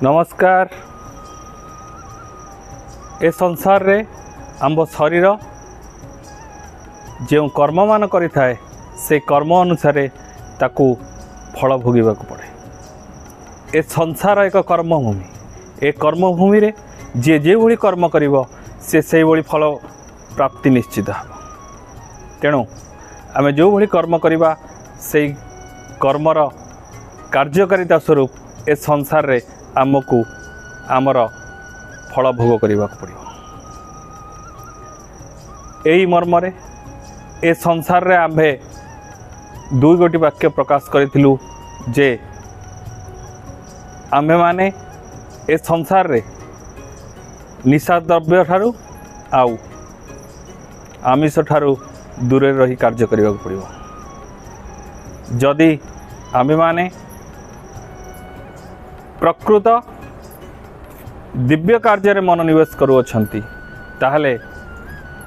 नमस्कार। ए संसार रे आम शरीर जो कर्म मान करि थाए से कर्म अनुसार ताकू फल भोगवाक पड़े। ए संसार एक कर्मभूमि। ए कर्मभूमि रे जे जे भली कर्म करिवो से भली फल प्राप्ति निश्चित हो। तेणु आम जो भली कर्म करिबा से कर्मर कार्यकारिता स्वरूप ए संसार रे आमको आमर फल भोग करने पड़ो। यही मर्म ए संसार रे आम्भे दुई गोटी वाक्य प्रकाश करूँ जे आम्भे माने ए संसार रे निशा द्रव्य ठारू आउ आमिष ठारू दूरे रही कार्य करने पड़ो। जदि आम्भे माने प्रकृत दिव्य कार्य मनोनिवेश करुअछंती ताहले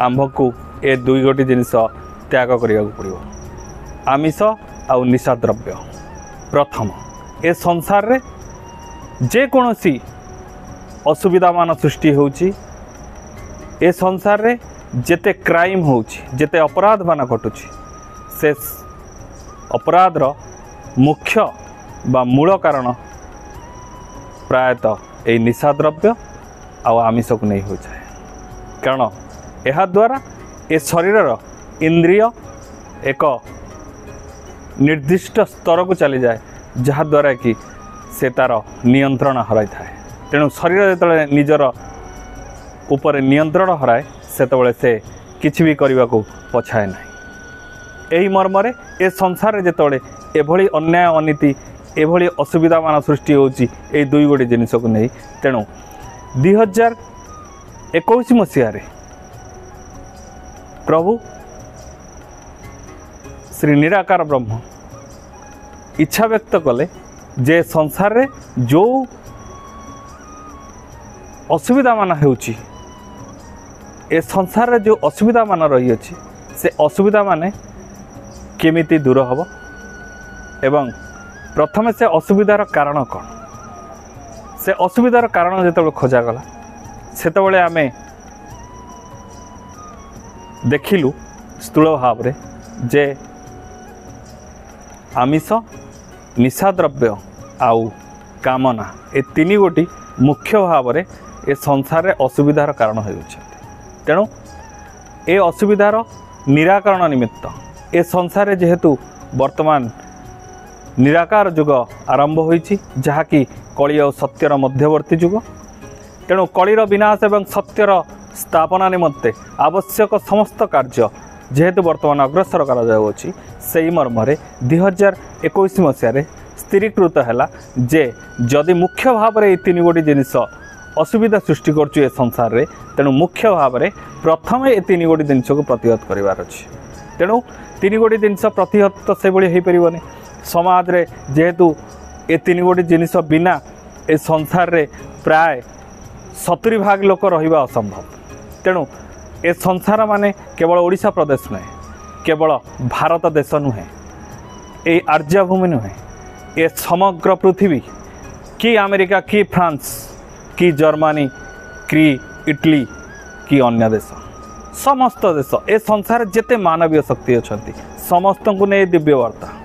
आम्भकू ए दुई गोटी जिनिस त्याग करने पड़ो, आमिष आउ निशा द्रव्य। प्रथम ए संसार रे जे कोनोसी असुविधा मान सृष्टि होउची, ए संसार रे जेते क्राइम होउची, जेते अपराध मान घटुची, से अपराधर मुख्य बा मूल कारण प्रायतः यही निशा द्रव्य आउ आमिष को नहीं हो जाए। कारण यह द्वारा ए शरीर इंद्रिय एक निर्दिष्ट स्तर को चली जाए जहाँ द्वारा कि से तार नियंत्रण हराई थाए। तेणु शरीर जो निजर उपर नियंत्रण हराए से किछि भी करने को पछाए ना। यही मर्मरे ए संसार में जिते एभली अन्याय अनीति एभली असुविधा मान सृष्टि होची ए दुई गोटी जिनिस को नहीं। तेणु 2021 मसीह प्रभु श्री निराकार ब्रह्म इच्छा व्यक्त कले जे संसार रे जो असुविधा मान होची, ए संसार रे जो असुविधा मान रही अछि से असुविधा माने केमिति दूर हबो एवं प्रथम से असुविधार कारण कौन, से असुविधार कारण जो खोजागला से आम देखिलु स्थूल भाव रे जे आमिष निशा द्रव्य आउ कामना ए तीन गोटी मुख्य भाव रे ए संसार रे असुविधार कारण हो। तेणु ए असुविधार निराकरण निमित्त ए संसार रे जेहेतु वर्तमान निराकार जुग आरंभ होइछि जहाँकि कली और सत्यर मध्यवर्ती जुग। तेणु कलीर विनाश एवं सत्यर स्थापना निमंते आवश्यक समस्त कार्य जेहेतु वर्तमान अग्रसर कराଯାଉଛି सेही मर्मरे 2021 मसीह स्थिरीकृत है जे जदि मुख्य भाव में तीन गोटी जिनिस असुविधा सृष्टि करछु ए संसार रे, तेणु मुख्य भाव में प्रथम ए तीन गोटी जिनिस को प्रतिहत करिवार अछि। तेणु तीन गोटी जिनिस प्रतिहत तो से भली हो परिबनी। समाज रे जेहेतु ए तीन गोटी जिनिस बिना ए संसार रे प्राय 70% लोक रहिबा असंभव। तेणु ए संसार माने केवल ओडिशा प्रदेश नुहे, केवल भारत देश नुहे, ए आर्यभूमि नुहे, ए समग्र पृथ्वी कि अमेरिका कि फ्रांस कि जर्मनी कि इटली कि अन्य देश समस्त देश ए संसार जेते मानवीय शक्ति अछंती समस्त को ने दिव्य वार्ता।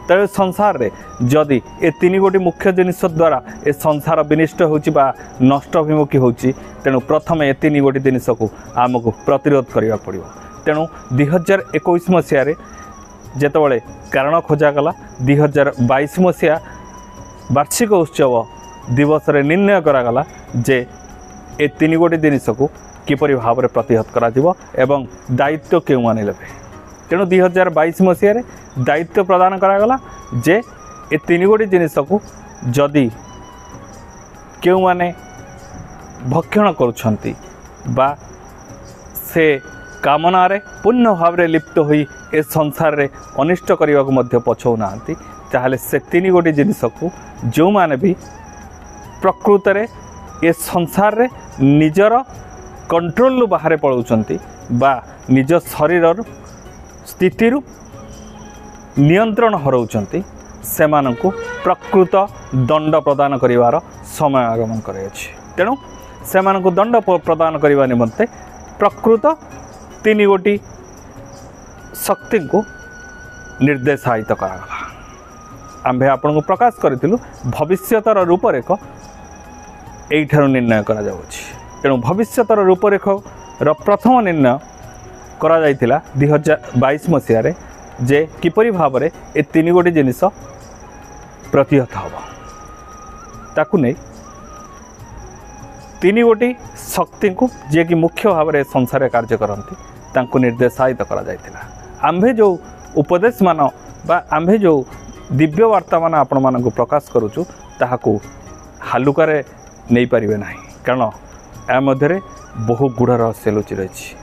तेरे संसार रे जदि ए तीन गोटी मुख्य जिनिस द्वारा ए संसार विनिष्ट होची बा नष्ट अभिमुखी होची, तेणु प्रथम ए तीन गोटी जिनिस को आमको प्रतिरोध करिया पड़िबो। तेणु 2021 मसीह जेतबळे कारण खोजागला 2022 मसीहा वार्षिक उत्सव दिवस रे निर्णय करागला जे ए तीन गोटी जिनिस को किपरि भाव में प्रतिहत करा जिवो एवं दायित्व केउ माने लेबे। तेणु 2022 मसीह दायित्व प्रदान करागला जे ए तीन गोटी जिनिस को जदि केउ माने भक्षण करुछंती बा से कामना रे पूर्ण भाव में लिप्त होई ए संसार रे अनिष्ट करने को मध्य पछौ नांती, ताहले से तीन गोटी जिनिस को जो माने भी प्रकृत रे ए संसार रे निजर कंट्रोल बाहर पलाउछंती बा निज शरीर स्थिति नियंत्रण हराउछंती, सेमानंकु प्रकृत दंड प्रदान करिवार समय आगमन कराଯାଇଛି। तेणु सेमानଙ୍କୁ दंड प्रदान करने निमंते प्रकृत 3 गोटी शक्ति को निर्देशायित करागला। आम्भे आपन को प्रकाश करूँ भविष्यतर रूपरेख यहीठार निर्णय करा जाउछि। तेणु भविष्यतर रूपरेख प्रथम निर्णय करा जाइतिला 2022 मसीह जे किपरि भाव में ए 3 गोटी जिनिस प्रतिहत हम ताकू नहीं 3 गोटी शक्ति को जे कि मुख्य भाव में संसार कार्य करती तांको निर्देशायित करा जाइतिला। आम्भे जो उपदेश मान बा आम्भे जो दिव्य वार्ता मान आपण मानक प्रकाश करूचु ताहाकू हालुकारे नहीं पारिबे नाही, कारण या मध्य बहु गूढ़ रहस्य लुचि रही।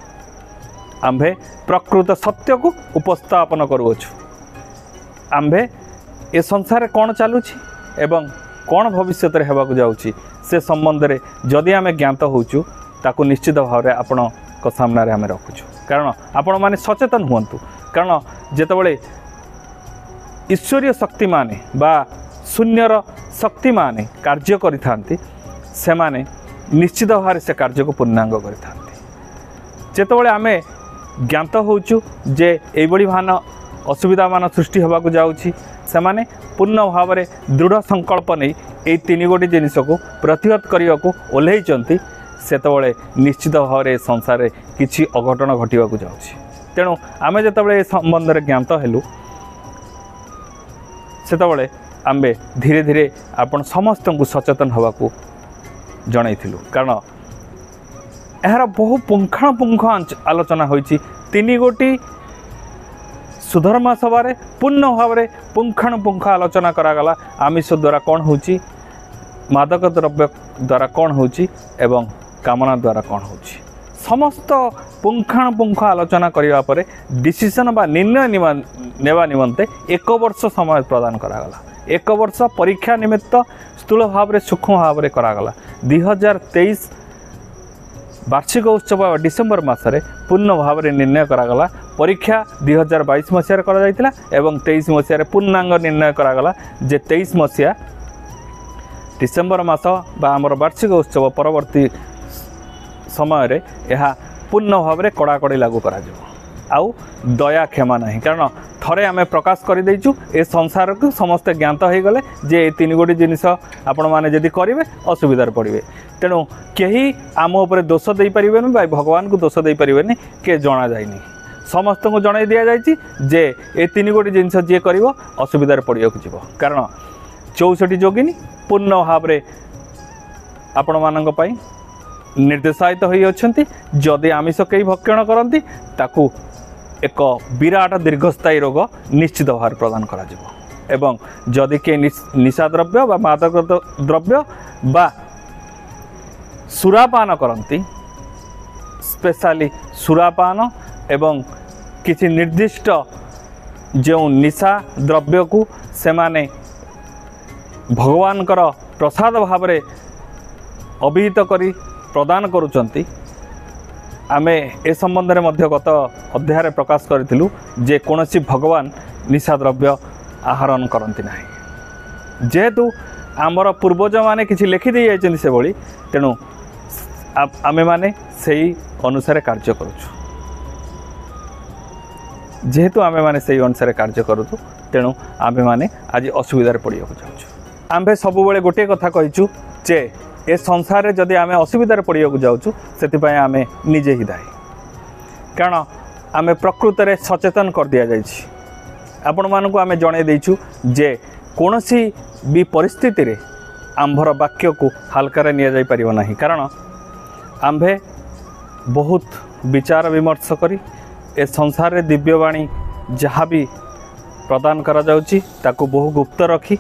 आम्भे प्रकृत सत्य को उपस्थापन करुअछु। आम्भे ए संसार कौन चलुछि एवं कौन भविष्य होगाकू जाउछि से संबंध में जदि आम ज्ञात होचु ताकू निश्चित भाव में आपण सामने आम रखुचु। कारण आपण माने सचेतन हुंतु, कारण जेतबेले ईश्वरीय शक्ति माने बा शून्यर शक्ति माने कार्य करिथांती से माने निश्चित भाव से कार्य को पूर्णांग करिथांती। जेतबेले आमे ज्ञात होचु जे एभली मान असुविधा मान सृष्टि होगाकू जाउछि से माने पूर्ण भाव में दृढ़ संकल्प नहीं ये 3 गोटी जिनिस को प्रतिहत करने को ओह्लैचंती सेतबेले निश्चित भाव में संसार किछि अघटन घटिबाकू जाउछि। तेणु आमे जेतबेले ए संबंध में ज्ञात हेलु सेतबेले आम्बे धीरे धीरे आपण समस्त को सचेतन होगाकू जनइथिलु, कारण यार बहु पुंखाणुपुंख आलोचना होइछि। 3 गोटी सुधर्मा सभा पूर्ण भाव में पुंखाणुपुंख आलोचना करागला। आमिष द्वारा कौन होची, मादक द्रव्य द्वारा कौन होची एवं कामना द्वारा कौन होची, समस्त पुंखाणुपुंख आलोचना करने पर डिसीजन बा निर्णय नेवा निमंते 1 वर्ष समय प्रदान करागला। 1 वर्ष परीक्षा निमित्त स्थूल भाव में सूक्ष्म भाव में करागला। 2023 वार्षिक उत्सव डिसेम्बर मासरे पूर्ण भाव में निर्णय करागला। परीक्षा 2022 मसीह करा जाइतिला एवं 23 मसीह पूर्णांग निर्णय करागला जे 23 मसीहा डिसेम्बर मास बा आमर वार्षिक उत्सव परवर्ती समय रे यह पूर्ण भाव में कड़ाकड़ी लागू करा जिवो। आउ दया क्षमा नहीं, कारण थरे आमे प्रकाश कर देइचु ए संसार को समस्त ज्ञात हो गले जे 3 गोटी जिनिस आपण माने जदि करिवे असुविधार पड़िबे। तेणु कहीं आम उपर दोष दे पारिबेनि बा भगवान को दोष दे पारिबेनि के जना जाइनि, समस्त को जणाई दिया जाइछि जे ए 3 गोटी जिनिस जे करिवो असुविधार पड़ियाकू जिवो। कारण 64 जोगिनी पूर्ण भाव में आपण मानक पई निर्देशायित होई अछंती। जदि आमिष कई भक्षण करती ताकू एक विराट दीर्घस्थायी रोग निश्चित भाव प्रदान करा जिवो। एवं जदि के निशा द्रव्य बा मादक द्रव्य बा सुरापान करती, स्पेशली सुरापान एवं किसी निर्दिष्ट जो निशा द्रव्य को से माने भगवान प्रसाद भाव में अभिहित करी प्रदान करुचंती। आमे ए संबंध में मध्य गत अध्याय प्रकाश करूँ जे कौनसी भगवान निशा द्रव्य आहरण करती ना, जेहेतु आमर पूर्वज माने किसी लिखिदे जाइछन्ति से भली, तेणु आमे माने सही अनुसार कार्य करूछु। जेहेतु आमे माने सही अनुसार कार्य करूछु तेणु आमे माने आज असुविधार पड़िया जाऊँ। आम्भे सबुबले गोटे कथा कहीचु जे ए संसार रे जदि आमे असुविधार पड़िया जाऊँ से आमे निजे ही दायी, कारण आमे प्रकृत रे सचेतन कर दिया जाइछि। आपण मानकु आमे जणे देइछु जे कोनोसी भी परिस्थिति रे आम्भर वाक्य को हल्का निया जाई परिबो नाही, कारण आम्भे बहुत विचार विमर्श करी ए संसार रे दिव्यवाणी जहाँ भी प्रदान करा जाउछि ताकू बहु गुप्त रखी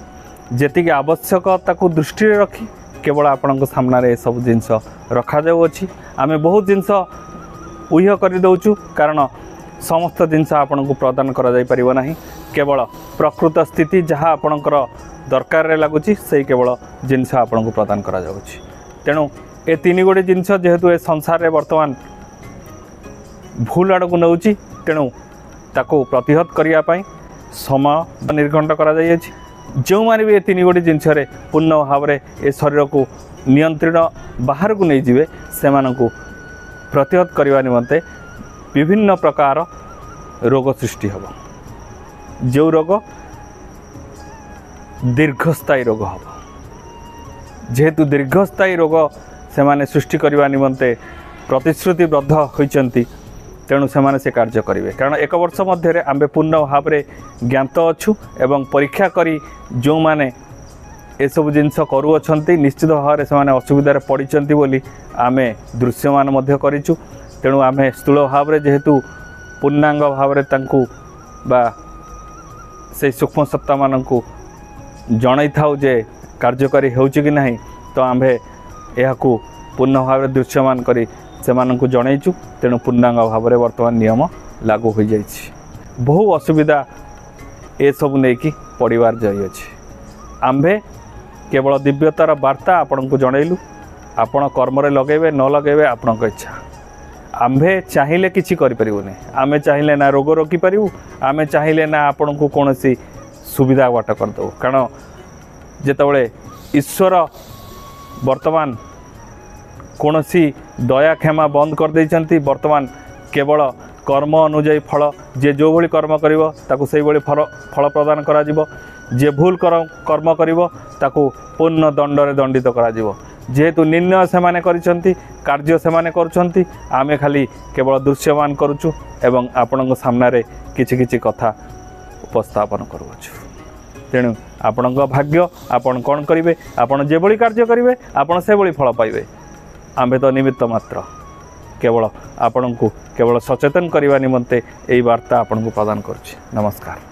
जेतिके आवश्यक ताकू दृष्टि रे रखी केवल आपणक सामने सब जिनस रखा जाउछि। आमे बहुत जिनस उह्य कर दउछु, कारण समस्त जिनस आपन को प्रदान करा जाई परिबो नाही। केवल प्रकृत स्थिति जहाँ आपणकर दरकार रे लागुछि सेही केवल जिनस आपन को प्रदान करा जाउछि। तेणु ए 3 गोटी जिनस जेहेतु ए संसार रे वर्तमान भूल आड़ को नौछि, तेणु ताको प्रतिहत करिया पई समय निर्घंट करा जाई अछि। जो माने भी ये तीन गोटी जिनस पूर्ण भाव में ए शरीर को नियंत्रण बाहर को नहीं जीवे से प्रतिहत करने निमंते विभिन्न प्रकार रोग सृष्टि हम जो रोग दीर्घस्थायी रोग हम जेहेतु दीर्घस्थायी रोग से माने सृष्टि करने निमंते प्रतिश्रुतिबद्ध होती तेणु से कार्य करेंगे कारण एक वर्ष मध्य आम पूर्ण भाव में ज्ञात अच्छु एवं परीक्षा करी जो माने ये सब जिनस करुँच निश्चित भाव में से असुविधार पड़ती बोली आम दृश्यमान करूँ तेणु आम स्थूल भाव में जेहेतु पूर्णांग भाव में बा से सूक्ष्म सत्ता मान जन था जे कार्यकारी हो कि नहीं तो आम यह पूर्ण भाव में दृश्यमान करी से जनईचु तेणु पूर्णांग भाव में वर्तमान नियम लागू हो जाए बहु असुविधा ये सब नहीं कि पड़वार जाइए आम्भे केवल दिव्यतार वार्ता आपण को जनइलु आपण कर्म लगेबे न लगेबे आपण इच्छा आम्भे चाहिए किसी करें आमे चाहिए ना रोग रोकी पारू आमे चाहिए ना आपण को कौन सी सुविधा बाट करदेव कारण जितेबाला ईश्वर वर्तमान कौन सी दया क्षमा बंद कर देइचंती वर्तमान केवल कर्म अनुजाई फल जे जो भली कर्म करिवो ताकू सेही भली फल प्रदान करा जिवो जे भूल कर्म करिवो ताकू पूर्ण दंडरे दंडित करा जिवो जेहेतु निर्णय से माने करिसंती कार्य से माने करूछंती आमे खाली केवल दृश्यमान करूछु एवं आपणक सामने किछि किछि कथा उपस्थापन करूछु तेणु आपणक भाग्य आपण कौन करिवे आपण जे भली कार्य करिवे आपण से भली फल पाइबे आम्भे तो निमित्त मात्र केवल आपण को केवल सचेतन करने निमंते यही वार्ता आपन को प्रदान करुछि। नमस्कार।